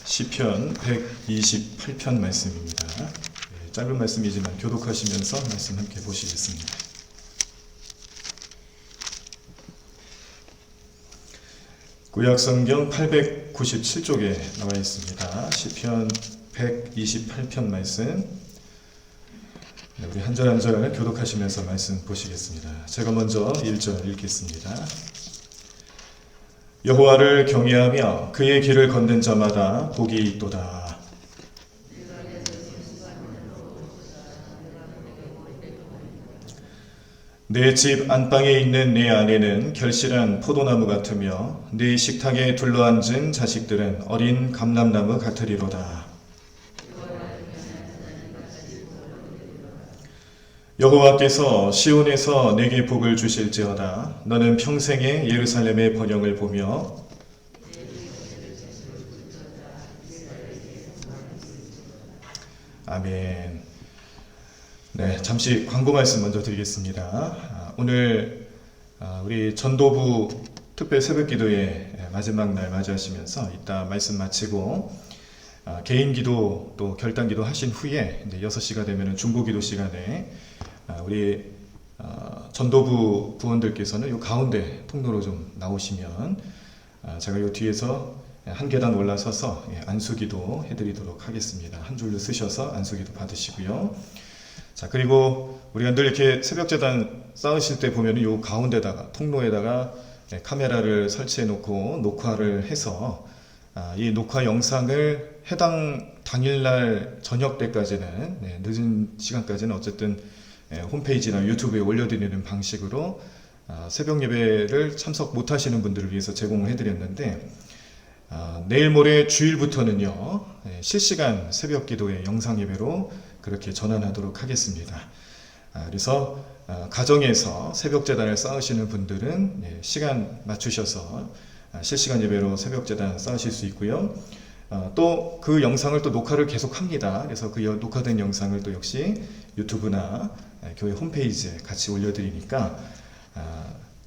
시편 128편 말씀입니다. 짧은 말씀이지만 교독하시면서 말씀 함께 보시겠습니다. 구약성경 897쪽에 나와 있습니다. 시편 128편 말씀, 우리 한 절 한 절 교독하시면서 말씀 보시겠습니다. 제가 먼저 1절 읽겠습니다. 여호와를 경외하며 그의 길을 걷는 자마다 복이 있도다. 내 집 안방에 있는 내 아내는 결실한 포도나무 같으며 네 식탁에 둘러앉은 자식들은 어린 감람나무 같으리로다. 여호와께서 시온에서 내게 복을 주실지어다. 너는 평생에 예루살렘의 번영을 보며 아멘. 네, 잠시 광고 말씀 먼저 드리겠습니다. 오늘 우리 전도부 특별 새벽기도의 마지막 날 맞이하시면서 이따 말씀 마치고 개인 기도 또 결단 기도 하신 후에 이제 6시가 되면 중보기도 시간에 우리 전도부 부원들께서는 요 가운데 통로로 좀 나오시면 제가 요 뒤에서 한 계단 올라서서 안수기도 해드리도록 하겠습니다. 한 줄로 쓰셔서 안수기도 받으시고요. 자, 그리고 우리가 늘 이렇게 새벽재단 쌓으실 때 보면 요 가운데다가 통로에다가 카메라를 설치해 놓고 녹화를 해서 이 녹화 영상을 해당 당일날 저녁 때까지는 늦은 시간까지는 어쨌든 홈페이지나 유튜브에 올려드리는 방식으로 새벽 예배를 참석 못하시는 분들을 위해서 제공을 해드렸는데 내일 모레 주일부터는요 실시간 새벽 기도의 영상 예배로 그렇게 전환하도록 하겠습니다. 그래서 가정에서 새벽 재단을 쌓으시는 분들은 시간 맞추셔서 실시간 예배로 새벽 재단 쌓으실 수 있고요. 또 그 영상을 또 녹화를 계속 합니다. 그래서 그 녹화된 영상을 또 역시 유튜브나 교회 홈페이지에 같이 올려드리니까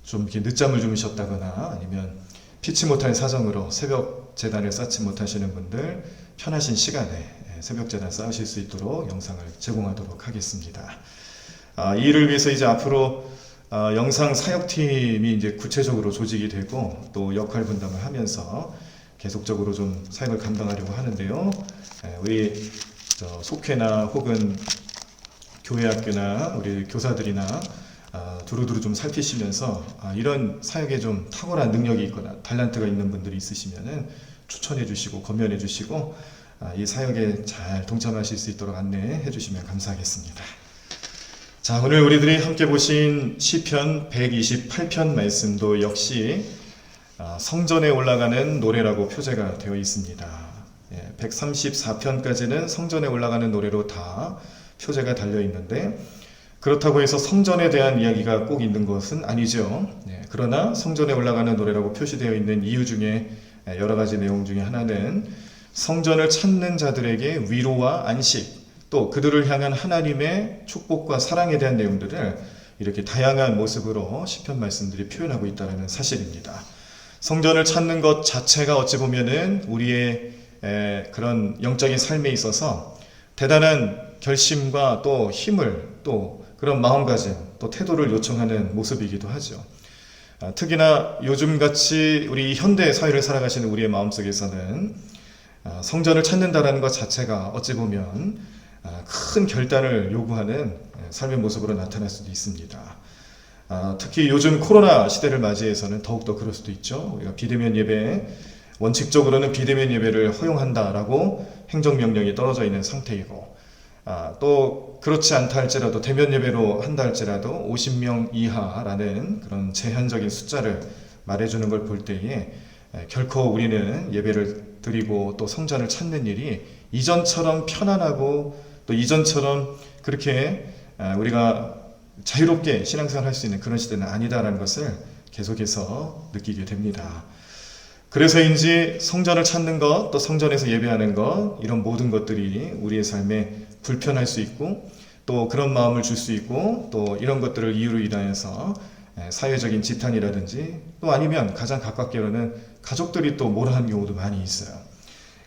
좀 이렇게 늦잠을 주무셨다거나 아니면 피치 못할 사정으로 새벽 재단을 쌓지 못하시는 분들 편하신 시간에 새벽 재단 쌓으실 수 있도록 영상을 제공하도록 하겠습니다. 이 일을 위해서 이제 앞으로 영상 사역팀이 이제 구체적으로 조직이 되고 또 역할 분담을 하면서 계속적으로 좀 사역을 감당하려고 하는데요. 우리 속회나 혹은 교회학교나 우리 교사들이나 두루두루 좀 살피시면서 이런 사역에 좀 탁월한 능력이 있거나 달란트가 있는 분들이 있으시면은 추천해 주시고 권면해 주시고 이 사역에 잘 동참하실 수 있도록 안내해 주시면 감사하겠습니다. 자, 오늘 우리들이 함께 보신 시편 128편 말씀도 역시 성전에 올라가는 노래라고 표제가 되어 있습니다. 134편까지는 성전에 올라가는 노래로 다 표제가 달려 있는데 그렇다고 해서 성전에 대한 이야기가 꼭 있는 것은 아니죠. 그러나 성전에 올라가는 노래라고 표시되어 있는 이유 중에 여러 가지 내용 중에 하나는 성전을 찾는 자들에게 위로와 안식, 또 그들을 향한 하나님의 축복과 사랑에 대한 내용들을 이렇게 다양한 모습으로 시편 말씀들이 표현하고 있다는 사실입니다. 성전을 찾는 것 자체가 어찌 보면은 우리의 그런 영적인 삶에 있어서 대단한 결심과 또 힘을 또 그런 마음가짐 또 태도를 요청하는 모습이기도 하죠. 특히나 요즘같이 우리 현대 사회를 살아가시는 우리의 마음속에서는 성전을 찾는다라는 것 자체가 어찌 보면 큰 결단을 요구하는 삶의 모습으로 나타날 수도 있습니다. 특히 요즘 코로나 시대를 맞이해서는 더욱더 그럴 수도 있죠. 우리가 비대면 예배, 원칙적으로는 비대면 예배를 허용한다라고 행정명령이 떨어져 있는 상태이고, 또 그렇지 않다 할지라도 대면 예배로 한다 할지라도 50명 이하라는 그런 제한적인 숫자를 말해주는 걸 볼 때에 결코 우리는 예배를 드리고 또 성전을 찾는 일이 이전처럼 편안하고 또 이전처럼 그렇게 우리가 자유롭게 신앙생활 할 수 있는 그런 시대는 아니다라는 것을 계속해서 느끼게 됩니다. 그래서인지 성전을 찾는 것, 또 성전에서 예배하는 것, 이런 모든 것들이 우리의 삶에 불편할 수 있고 또 그런 마음을 줄 수 있고 또 이런 것들을 이유로 인하여서 사회적인 지탄이라든지 또 아니면 가장 가깝게로는 가족들이 또 뭐라 하는 경우도 많이 있어요.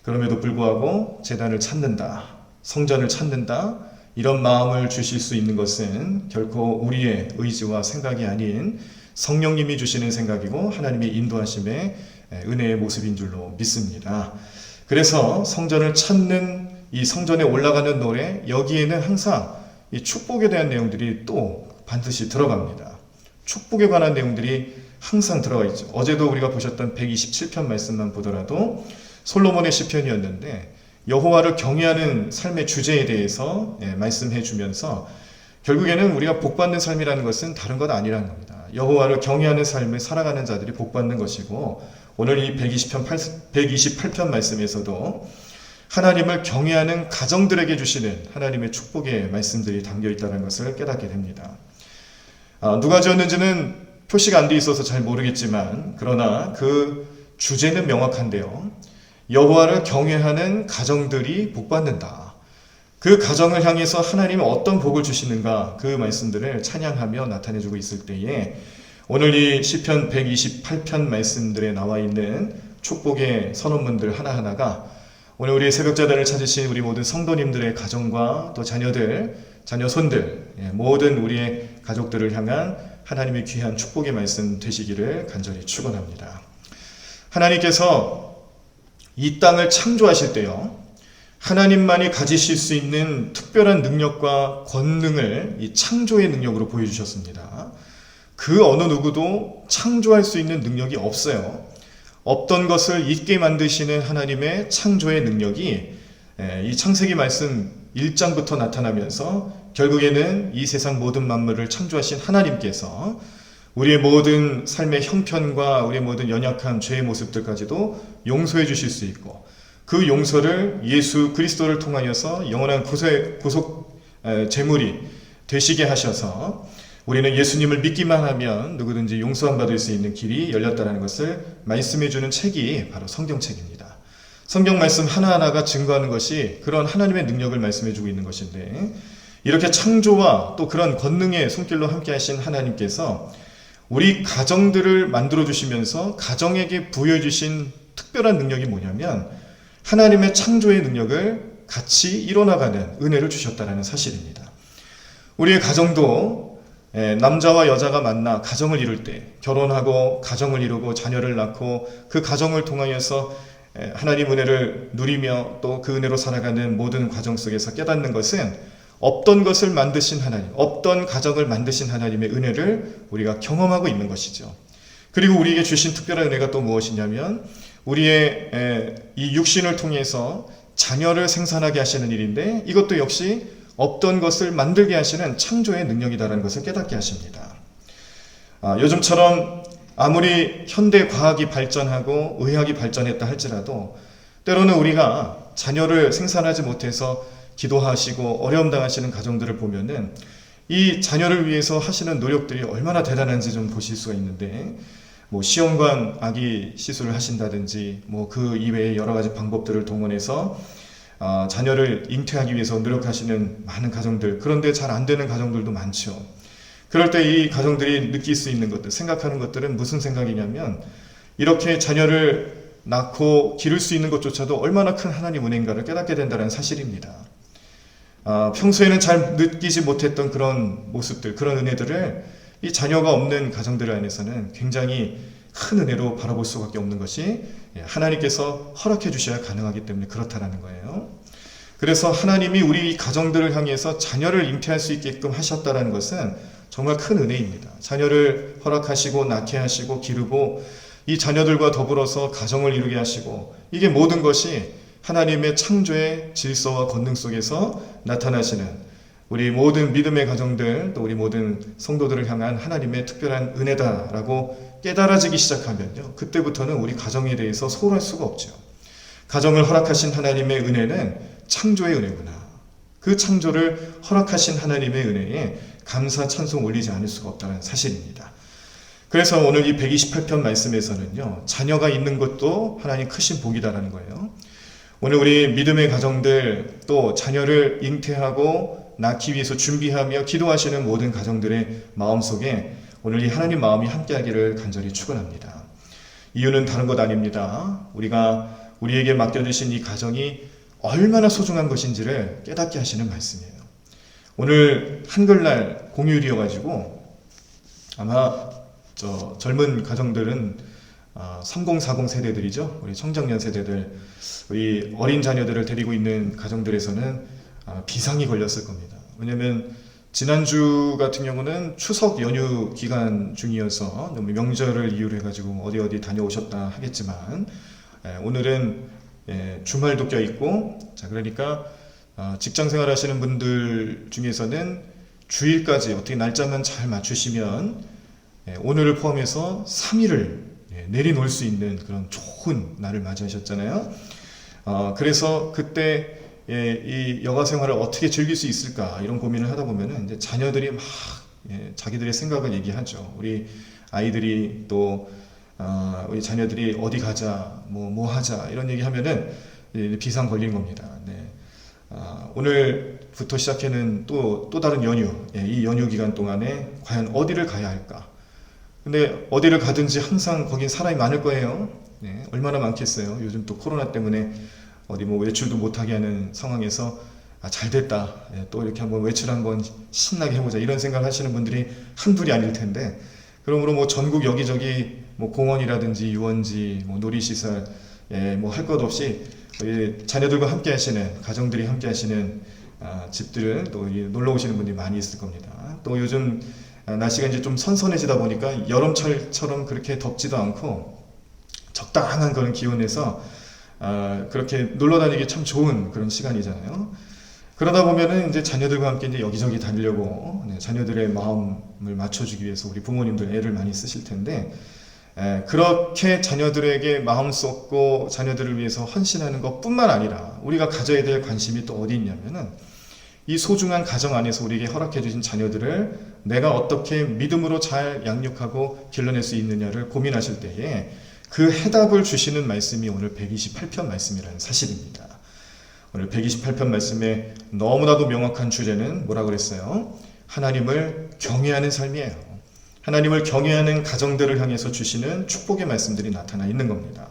그럼에도 불구하고 제단을 찾는다, 성전을 찾는다, 이런 마음을 주실 수 있는 것은 결코 우리의 의지와 생각이 아닌 성령님이 주시는 생각이고 하나님의 인도하심의 은혜의 모습인 줄로 믿습니다. 그래서 성전을 찾는 이 성전에 올라가는 노래, 여기에는 항상 이 축복에 대한 내용들이 또 반드시 들어갑니다. 축복에 관한 내용들이 항상 들어가 있죠. 어제도 우리가 보셨던 127편 말씀만 보더라도 솔로몬의 시편이었는데 여호와를 경외하는 삶의 주제에 대해서 말씀해 주면서 결국에는 우리가 복받는 삶이라는 것은 다른 것 아니라는 겁니다. 여호와를 경외하는 삶을 살아가는 자들이 복받는 것이고, 오늘 이 128편 말씀에서도 하나님을 경외하는 가정들에게 주시는 하나님의 축복의 말씀들이 담겨 있다는 것을 깨닫게 됩니다. 누가 지었는지는 표시가 안 돼 있어서 잘 모르겠지만, 그러나 그 주제는 명확한데요. 여호와를 경외하는 가정들이 복받는다. 그 가정을 향해서 하나님은 어떤 복을 주시는가, 그 말씀들을 찬양하며 나타내주고 있을 때에 오늘 이 시편 128편 말씀들에 나와 있는 축복의 선언문들 하나하나가 오늘 우리 새벽자단을 찾으신 우리 모든 성도님들의 가정과 또 자녀들, 자녀손들, 모든 우리의 가족들을 향한 하나님의 귀한 축복의 말씀 되시기를 간절히 축원합니다. 하나님께서 이 땅을 창조하실 때요, 하나님만이 가지실 수 있는 특별한 능력과 권능을 이 창조의 능력으로 보여주셨습니다. 그 어느 누구도 창조할 수 있는 능력이 없어요. 없던 것을 있게 만드시는 하나님의 창조의 능력이 이 창세기 말씀 1장부터 나타나면서 결국에는 이 세상 모든 만물을 창조하신 하나님께서 우리의 모든 삶의 형편과 우리의 모든 연약한 죄의 모습들까지도 용서해 주실 수 있고, 그 용서를 예수 그리스도를 통하여서 영원한 구속 제물이 되시게 하셔서 우리는 예수님을 믿기만 하면 누구든지 용서함 받을 수 있는 길이 열렸다는 것을 말씀해 주는 책이 바로 성경책입니다. 성경 말씀 하나하나가 증거하는 것이 그런 하나님의 능력을 말씀해 주고 있는 것인데, 이렇게 창조와 또 그런 권능의 손길로 함께 하신 하나님께서 우리 가정들을 만들어 주시면서 가정에게 부여주신 특별한 능력이 뭐냐면 하나님의 창조의 능력을 같이 이뤄나가는 은혜를 주셨다는 사실입니다. 우리의 가정도 남자와 여자가 만나 가정을 이룰 때, 결혼하고 가정을 이루고 자녀를 낳고 그 가정을 통하여서 하나님 은혜를 누리며 또 그 은혜로 살아가는 모든 과정 속에서 깨닫는 것은 없던 것을 만드신 하나님, 없던 가정을 만드신 하나님의 은혜를 우리가 경험하고 있는 것이죠. 그리고 우리에게 주신 특별한 은혜가 또 무엇이냐면 우리의 이 육신을 통해서 자녀를 생산하게 하시는 일인데, 이것도 역시 없던 것을 만들게 하시는 창조의 능력이다라는 것을 깨닫게 하십니다. 요즘처럼 아무리 현대 과학이 발전하고 의학이 발전했다 할지라도 때로는 우리가 자녀를 생산하지 못해서 기도하시고 어려움 당하시는 가정들을 보면은 이 자녀를 위해서 하시는 노력들이 얼마나 대단한지 좀 보실 수가 있는데, 시험관 아기 시술을 하신다든지 그 이외의 여러 가지 방법들을 동원해서 자녀를 잉태하기 위해서 노력하시는 많은 가정들, 그런데 잘 안 되는 가정들도 많죠. 그럴 때 이 가정들이 느낄 수 있는 것들, 생각하는 것들은 무슨 생각이냐면 이렇게 자녀를 낳고 기를 수 있는 것조차도 얼마나 큰 하나님 은혜인가를 깨닫게 된다는 사실입니다. 평소에는 잘 느끼지 못했던 그런 모습들, 그런 은혜들을 이 자녀가 없는 가정들 안에서는 굉장히 큰 은혜로 바라볼 수밖에 없는 것이 하나님께서 허락해 주셔야 가능하기 때문에 그렇다라는 거예요. 그래서 하나님이 우리 가정들을 향해서 자녀를 잉태할 수 있게끔 하셨다는 것은 정말 큰 은혜입니다. 자녀를 허락하시고 낳게 하시고 기르고 이 자녀들과 더불어서 가정을 이루게 하시고 이게 모든 것이 하나님의 창조의 질서와 권능 속에서 나타나시는 우리 모든 믿음의 가정들 또 우리 모든 성도들을 향한 하나님의 특별한 은혜다라고 깨달아지기 시작하면요, 그때부터는 우리 가정에 대해서 소홀할 수가 없죠. 가정을 허락하신 하나님의 은혜는 창조의 은혜구나. 그 창조를 허락하신 하나님의 은혜에 감사 찬송 올리지 않을 수가 없다는 사실입니다. 그래서 오늘 이 128편 말씀에서는요, 자녀가 있는 것도 하나님 크신 복이다라는 거예요. 오늘 우리 믿음의 가정들 또 자녀를 잉태하고 낳기 위해서 준비하며 기도하시는 모든 가정들의 마음속에 오늘 이 하나님 마음이 함께하기를 간절히 축원합니다. 이유는 다른 것 아닙니다. 우리가 우리에게 맡겨주신 이 가정이 얼마나 소중한 것인지를 깨닫게 하시는 말씀이에요. 오늘 한글날 공휴일이어가지고 아마 젊은 가정들은 3040 세대들이죠. 우리 청장년 세대들, 우리 어린 자녀들을 데리고 있는 가정들에서는 비상이 걸렸을 겁니다. 왜냐하면 지난주 같은 경우는 추석 연휴 기간 중이어서 명절을 이유로 해가지고 어디 다녀오셨다 하겠지만, 오늘은 주말도 껴있고, 자, 그러니까 직장 생활 하시는 분들 중에서는 주일까지 어떻게 날짜만 잘 맞추시면 오늘을 포함해서 3일을 내려놓을 수 있는 그런 좋은 날을 맞이하셨잖아요. 그래서 그때 이 여가 생활을 어떻게 즐길 수 있을까 이런 고민을 하다 보면은 이제 자녀들이 막 자기들의 생각을 얘기하죠. 우리 아이들이 또 우리 자녀들이 어디 가자, 뭐 하자 이런 얘기하면은 비상 걸린 겁니다. 네. 오늘부터 시작해는 또 다른 연휴, 이 연휴 기간 동안에 과연 어디를 가야 할까? 근데 어디를 가든지 항상 거긴 사람이 많을 거예요. 네, 얼마나 많겠어요. 요즘 또 코로나 때문에 어디 외출도 못하게 하는 상황에서 잘 됐다. 또 이렇게 한번 외출 한번 신나게 해보자. 이런 생각을 하시는 분들이 한둘이 아닐 텐데, 그러므로 전국 여기저기 공원이라든지 유원지, 놀이시설, 할 것 없이 자녀들과 함께 하시는, 가정들이 함께 하시는 집들, 또 놀러 오시는 분들이 많이 있을 겁니다. 또 요즘 날씨가 이제 좀 선선해지다 보니까 여름철처럼 그렇게 덥지도 않고 적당한 그런 기온에서 그렇게 놀러 다니기 참 좋은 그런 시간이잖아요. 그러다 보면은 이제 자녀들과 함께 이제 여기저기 다니려고 자녀들의 마음을 맞춰주기 위해서 우리 부모님들 애를 많이 쓰실 텐데, 그렇게 자녀들에게 마음 쏟고 자녀들을 위해서 헌신하는 것뿐만 아니라 우리가 가져야 될 관심이 또 어디 있냐면은 이 소중한 가정 안에서 우리에게 허락해 주신 자녀들을 내가 어떻게 믿음으로 잘 양육하고 길러낼 수 있느냐를 고민하실 때에 그 해답을 주시는 말씀이 오늘 128편 말씀이라는 사실입니다. 오늘 128편 말씀의 너무나도 명확한 주제는 뭐라 그랬어요? 하나님을 경외하는 삶이에요. 하나님을 경외하는 가정들을 향해서 주시는 축복의 말씀들이 나타나 있는 겁니다.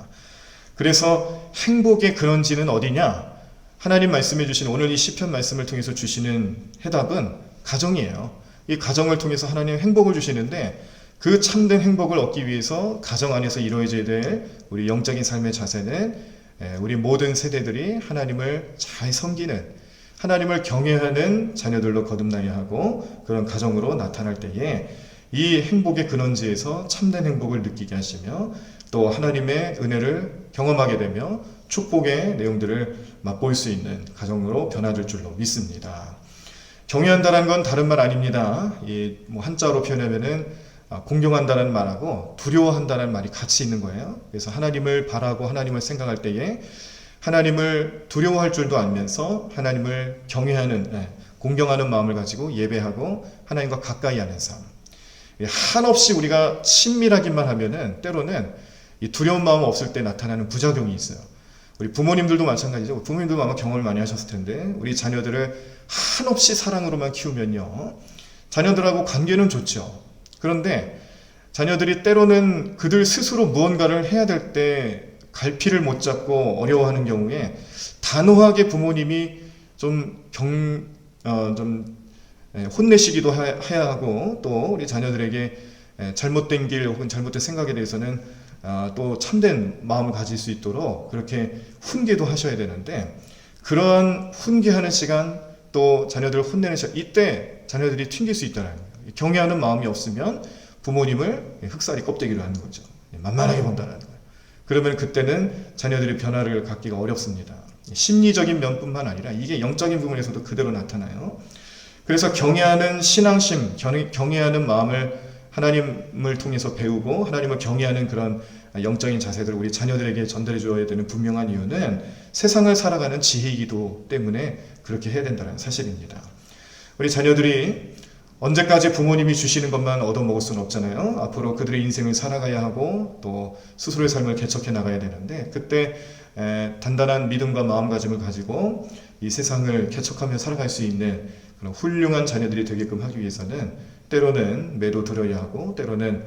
그래서 행복의 근원지는 어디냐? 하나님 말씀해 주신 오늘 이 시편 말씀을 통해서 주시는 해답은 가정이에요. 이 가정을 통해서 하나님 행복을 주시는데, 그 참된 행복을 얻기 위해서 가정 안에서 이루어져야 될 우리 영적인 삶의 자세는 우리 모든 세대들이 하나님을 잘 섬기는, 하나님을 경외하는 자녀들로 거듭나야 하고, 그런 가정으로 나타날 때에 이 행복의 근원지에서 참된 행복을 느끼게 하시며 또 하나님의 은혜를 경험하게 되며 축복의 내용들을 맛볼 수 있는 가정으로 변화될 줄로 믿습니다. 경외한다는 건 다른 말 아닙니다. 한자로 표현하면은 공경한다는 말하고 두려워한다는 말이 같이 있는 거예요. 그래서 하나님을 바라고 하나님을 생각할 때에 하나님을 두려워할 줄도 알면서 하나님을 경외하는, 공경하는 마음을 가지고 예배하고 하나님과 가까이 하는 삶. 한없이 우리가 친밀하기만 하면은 때로는 이 두려운 마음 없을 때 나타나는 부작용이 있어요. 우리 부모님들도 마찬가지죠. 부모님들도 아마 경험을 많이 하셨을 텐데, 우리 자녀들을 한없이 사랑으로만 키우면요, 자녀들하고 관계는 좋죠. 그런데 자녀들이 때로는 그들 스스로 무언가를 해야 될 때 갈피를 못 잡고 어려워하는 경우에 단호하게 부모님이 좀 혼내시기도 해야 하고, 또 우리 자녀들에게 잘못된 길 혹은 잘못된 생각에 대해서는 또 참된 마음을 가질 수 있도록 그렇게 훈계도 하셔야 되는데, 그런 훈계하는 시간 또 자녀들을 혼내는 시간, 이때 자녀들이 튕길 수 있다는 거예요. 경외하는 마음이 없으면 부모님을 흑살이 껍데기로 하는 거죠. 만만하게 본다는 거예요. 그러면 그때는 자녀들이 변화를 갖기가 어렵습니다. 심리적인 면뿐만 아니라 이게 영적인 부분에서도 그대로 나타나요. 그래서 경외하는 신앙심, 경외하는 마음을 하나님을 통해서 배우고 하나님을 경외하는 그런 영적인 자세들을 우리 자녀들에게 전달해 줘야 되는 분명한 이유는 세상을 살아가는 지혜이기도 때문에 그렇게 해야 된다는 사실입니다. 우리 자녀들이 언제까지 부모님이 주시는 것만 얻어먹을 수는 없잖아요. 앞으로 그들의 인생을 살아가야 하고 또 스스로의 삶을 개척해 나가야 되는데 그때 단단한 믿음과 마음가짐을 가지고 이 세상을 개척하며 살아갈 수 있는 그런 훌륭한 자녀들이 되게끔 하기 위해서는 때로는 매도 들어야 하고 때로는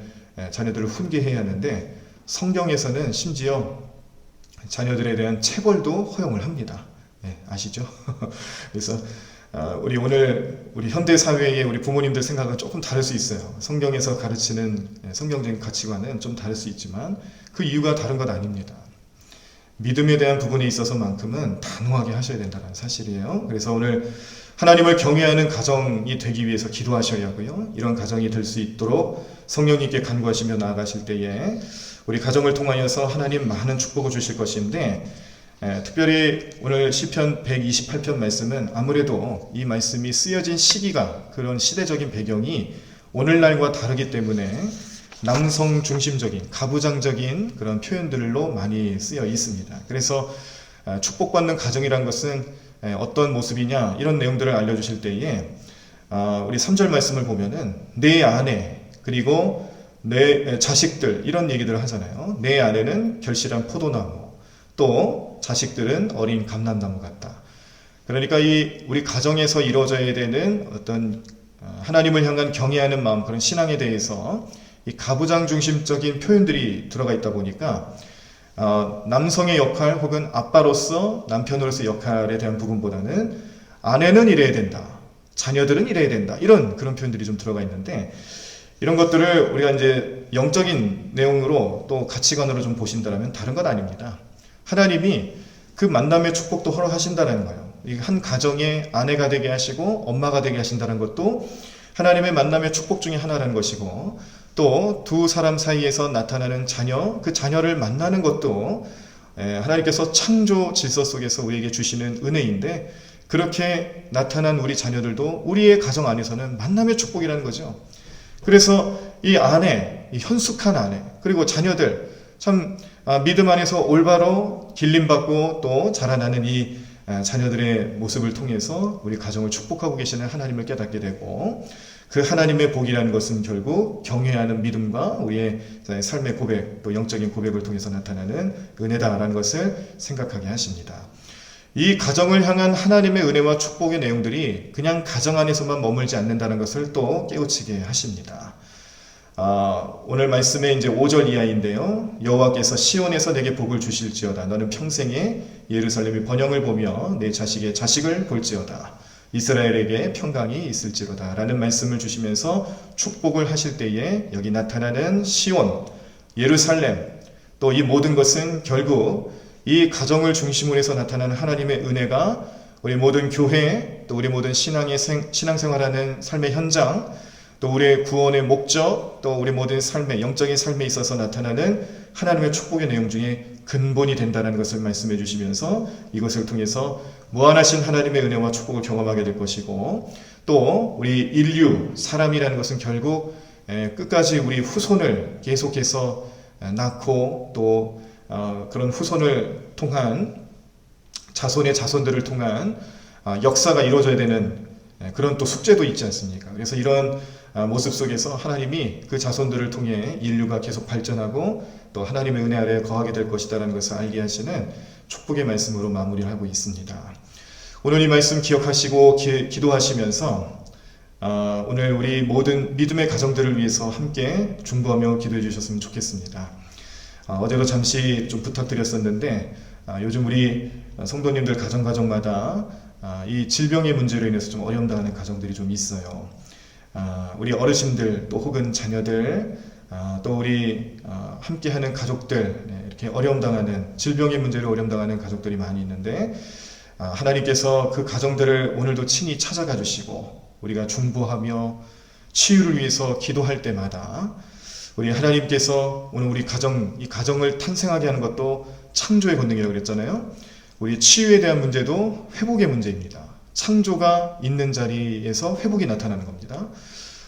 자녀들을 훈계해야 하는데 성경에서는 심지어 자녀들에 대한 체벌도 허용을 합니다. 아시죠? 그래서 우리 오늘 우리 현대 사회의 우리 부모님들 생각은 조금 다를 수 있어요. 성경에서 가르치는 성경적인 가치관은 좀 다를 수 있지만 그 이유가 다른 것 아닙니다. 믿음에 대한 부분에 있어서만큼은 단호하게 하셔야 된다는 사실이에요. 그래서 오늘 하나님을 경외하는 가정이 되기 위해서 기도하셔야 하고요. 이런 가정이 될 수 있도록 성령님께 간구하시며 나아가실 때에 우리 가정을 통하여서 하나님 많은 축복을 주실 것인데 특별히 오늘 시편 128편 말씀은 아무래도 이 말씀이 쓰여진 시기가 그런 시대적인 배경이 오늘날과 다르기 때문에 남성 중심적인 가부장적인 그런 표현들로 많이 쓰여 있습니다. 그래서 축복받는 가정이란 것은 어떤 모습이냐 이런 내용들을 알려주실 때에 우리 3절 말씀을 보면은 내 아내 그리고 내 자식들 이런 얘기들을 하잖아요. 내 아내는 결실한 포도나무 또 자식들은 어린 감람나무 같다. 그러니까 이 우리 가정에서 이루어져야 되는 어떤 하나님을 향한 경외하는 마음 그런 신앙에 대해서 이 가부장 중심적인 표현들이 들어가 있다 보니까 남성의 역할 혹은 아빠로서 남편으로서 역할에 대한 부분보다는 아내는 이래야 된다, 자녀들은 이래야 된다 이런 그런 표현들이 좀 들어가 있는데 이런 것들을 우리가 이제 영적인 내용으로 또 가치관으로 좀 보신다면 다른 건 아닙니다. 하나님이 그 만남의 축복도 허락하신다는 거예요. 한 가정의 아내가 되게 하시고 엄마가 되게 하신다는 것도 하나님의 만남의 축복 중에 하나라는 것이고 또 두 사람 사이에서 나타나는 자녀, 그 자녀를 만나는 것도 하나님께서 창조 질서 속에서 우리에게 주시는 은혜인데 그렇게 나타난 우리 자녀들도 우리의 가정 안에서는 만남의 축복이라는 거죠. 그래서 이 아내, 이 현숙한 아내, 그리고 자녀들 참 믿음 안에서 올바로 길림받고 또 자라나는 이 자녀들의 모습을 통해서 우리 가정을 축복하고 계시는 하나님을 깨닫게 되고 그 하나님의 복이라는 것은 결국 경외하는 믿음과 우리의 삶의 고백 또 영적인 고백을 통해서 나타나는 은혜다라는 것을 생각하게 하십니다. 이 가정을 향한 하나님의 은혜와 축복의 내용들이 그냥 가정 안에서만 머물지 않는다는 것을 또 깨우치게 하십니다. 오늘 말씀의 이제 5절 이하인데요. 여호와께서 시온에서 내게 복을 주실지어다. 너는 평생에 예루살렘의 번영을 보며 내 자식의 자식을 볼지어다. 이스라엘에게 평강이 있을지로다. 라는 말씀을 주시면서 축복을 하실 때에 여기 나타나는 시온, 예루살렘 또 이 모든 것은 결국 이 가정을 중심으로 해서 나타나는 하나님의 은혜가 우리 모든 교회 또 우리 모든 신앙생활하는 삶의 현장 또 우리의 구원의 목적 또 우리 모든 삶의 영적인 삶에 있어서 나타나는 하나님의 축복의 내용 중에 근본이 된다는 것을 말씀해 주시면서 이것을 통해서 무한하신 하나님의 은혜와 축복을 경험하게 될 것이고 또 우리 인류 사람이라는 것은 결국 끝까지 우리 후손을 계속해서 낳고 또 그런 후손을 통한 자손의 자손들을 통한 역사가 이루어져야 되는 그런 또 숙제도 있지 않습니까? 그래서 이런 모습 속에서 하나님이 그 자손들을 통해 인류가 계속 발전하고 또 하나님의 은혜 아래 거하게 될 것이다라는 것을 알게 하시는 축복의 말씀으로 마무리를 하고 있습니다. 오늘 이 말씀 기억하시고 기도하시면서 오늘 우리 모든 믿음의 가정들을 위해서 함께 중보하며 기도해 주셨으면 좋겠습니다. 어제도 잠시 좀 부탁드렸었는데 요즘 우리 성도님들 가정마다 이 질병의 문제로 인해서 좀 어려움 당하는 가정들이 좀 있어요. 우리 어르신들 또 혹은 자녀들 또 우리 함께하는 가족들 이렇게 어려움 당하는 질병의 문제로 어려움 당하는 가족들이 많이 있는데 하나님께서 그 가정들을 오늘도 친히 찾아가 주시고 우리가 중보하며 치유를 위해서 기도할 때마다 우리 하나님께서 오늘 우리 이 가정을 탄생하게 하는 것도 창조의 권능이라고 그랬잖아요. 우리 치유에 대한 문제도 회복의 문제입니다. 창조가 있는 자리에서 회복이 나타나는 겁니다.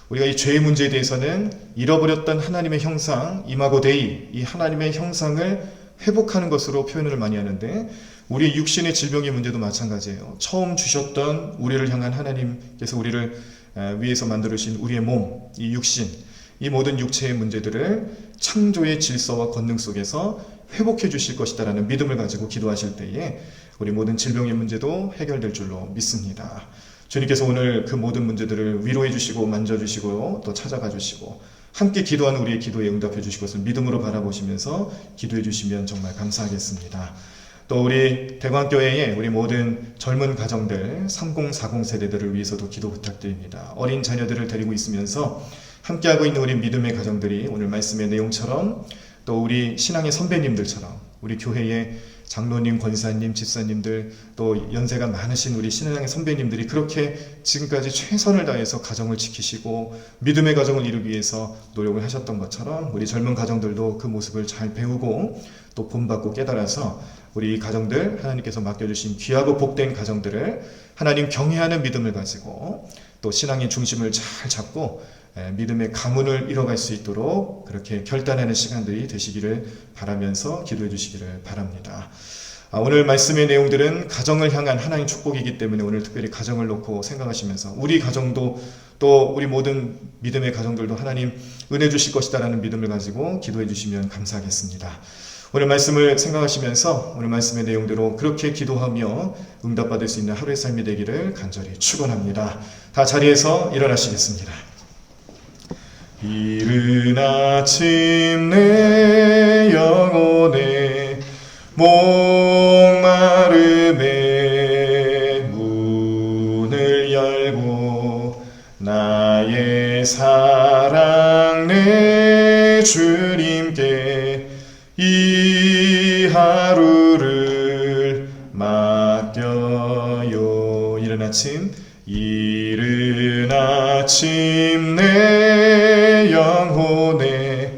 우리가 이 죄의 문제에 대해서는 잃어버렸던 하나님의 형상, 이마고 데이, 이 하나님의 형상을 회복하는 것으로 표현을 많이 하는데, 우리 육신의 질병의 문제도 마찬가지예요. 처음 주셨던 우리를 향한 하나님께서 우리를 위해서 만들으신 우리의 몸, 이 육신, 이 모든 육체의 문제들을 창조의 질서와 권능 속에서 회복해 주실 것이다라는 믿음을 가지고 기도하실 때에 우리 모든 질병의 문제도 해결될 줄로 믿습니다. 주님께서 오늘 그 모든 문제들을 위로해 주시고 만져주시고 또 찾아가 주시고 함께 기도하는 우리의 기도에 응답해 주실 것을 믿음으로 바라보시면서 기도해 주시면 정말 감사하겠습니다. 또 우리 대광교회의 우리 모든 젊은 가정들 3040 세대들을 위해서도 기도 부탁드립니다. 어린 자녀들을 데리고 있으면서 함께하고 있는 우리 믿음의 가정들이 오늘 말씀의 내용처럼 또 우리 신앙의 선배님들처럼 우리 교회의 장로님, 권사님, 집사님들 또 연세가 많으신 우리 신앙의 선배님들이 그렇게 지금까지 최선을 다해서 가정을 지키시고 믿음의 가정을 이루기 위해서 노력을 하셨던 것처럼 우리 젊은 가정들도 그 모습을 잘 배우고 또 본받고 깨달아서 우리 가정들 하나님께서 맡겨주신 귀하고 복된 가정들을 하나님 경외하는 믿음을 가지고 또 신앙의 중심을 잘 잡고 믿음의 가문을 이뤄갈 수 있도록 그렇게 결단하는 시간들이 되시기를 바라면서 기도해 주시기를 바랍니다. 오늘 말씀의 내용들은 가정을 향한 하나님의 축복이기 때문에 오늘 특별히 가정을 놓고 생각하시면서 우리 가정도 또 우리 모든 믿음의 가정들도 하나님 은혜 주실 것이다라는 믿음을 가지고 기도해 주시면 감사하겠습니다. 오늘 말씀을 생각하시면서 오늘 말씀의 내용대로 그렇게 기도하며 응답받을 수 있는 하루의 삶이 되기를 간절히 축원합니다. 다 자리에서 일어나시겠습니다. 이른 아침 내 영혼의 목마름에 문을 열고 나의 사랑 내 주님께 이 하루를 맡겨요. 이른 아침 내 영혼의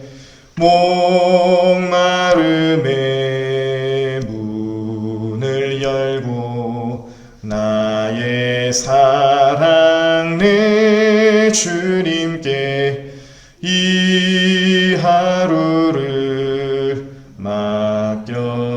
목마름에 문을 열고 나의 사랑 내 주님께 이 하루를 맡겨요.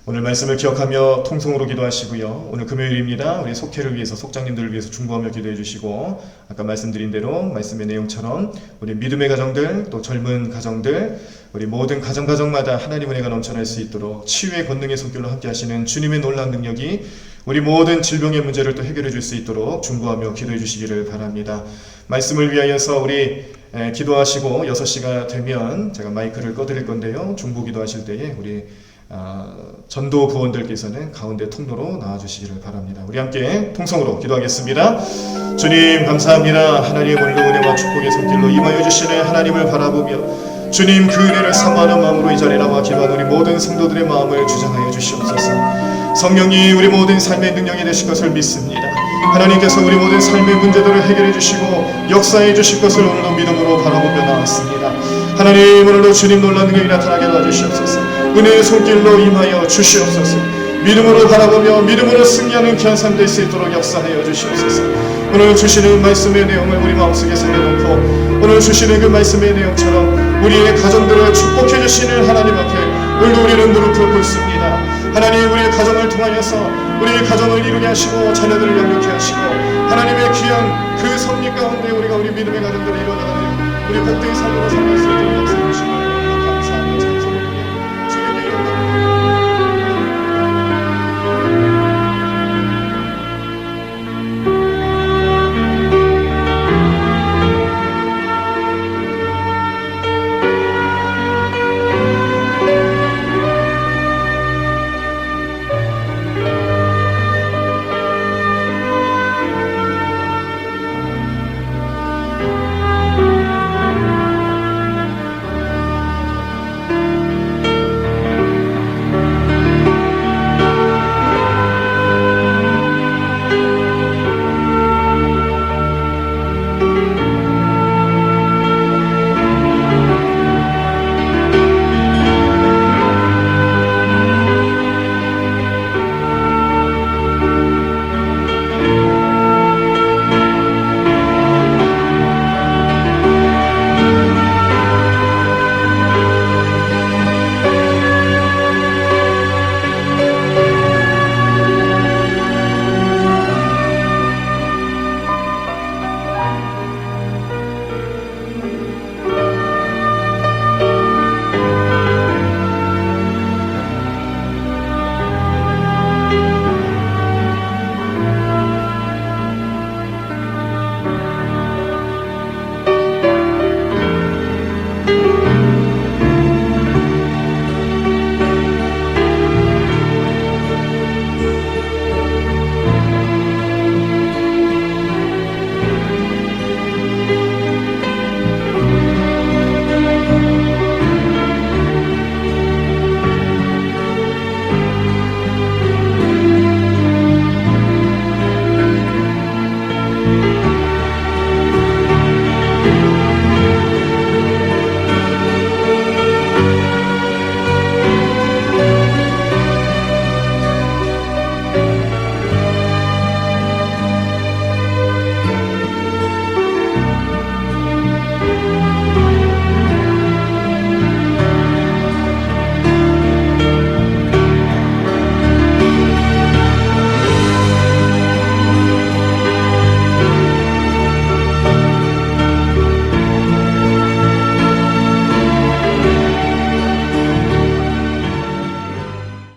오늘 말씀을 기억하며 통성으로 기도하시고요. 오늘 금요일입니다. 우리 속회를 위해서 속장님들을 위해서 중보하며 기도해 주시고 아까 말씀드린 대로 말씀의 내용처럼 우리 믿음의 가정들 또 젊은 가정들 우리 모든 가정마다 하나님 은혜가 넘쳐날 수 있도록 치유의 권능의 손길로 함께 하시는 주님의 놀라운 능력이 우리 모든 질병의 문제를 또 해결해 줄 수 있도록 중보하며 기도해 주시기를 바랍니다. 말씀을 위하여서 우리 기도하시고 6시가 되면 제가 마이크를 꺼드릴 건데요. 중보 기도하실 때에 우리 전도 부원들께서는 가운데 통로로 나와주시기를 바랍니다. 우리 함께 통성으로 기도하겠습니다. 주님 감사합니다. 하나님 오늘도 은혜와 축복의 손길로 임하여 주시는 하나님을 바라보며 주님 그 은혜를 사모하는 마음으로 이 자리에 나와 기도하는 우리 모든 성도들의 마음을 주장하여 주시옵소서. 성령이 우리 모든 삶의 능력이 되실 것을 믿습니다. 하나님께서 우리 모든 삶의 문제들을 해결해 주시고 역사해 주실 것을 오늘도 믿음으로 바라보며 나왔습니다. 하나님 오늘도 주님 놀라운 능력이 나타나게 도와주시옵소서. 은혜의 손길로 임하여 주시옵소서. 믿음으로 바라보며 믿음으로 승리하는 귀한 삶 될 수 있도록 역사하여 주시옵소서. 오늘 주시는 말씀의 내용을 우리 마음속에 새겨놓고 오늘 주시는 그 말씀의 내용처럼 우리의 가정들을 축복해 주시는 하나님 앞에 오늘 우리는 무릎 꿇고 있습니다. 하나님 우리의 가정을 통하여서 우리의 가정을 이루게 하시고 자녀들을 영육케 하시고 하나님의 귀한 그 섭리 가운데 우리가 우리 믿음의 가정들을 이루어나가는 우리 복된 삶으로 살아갈 수 있도록 역사해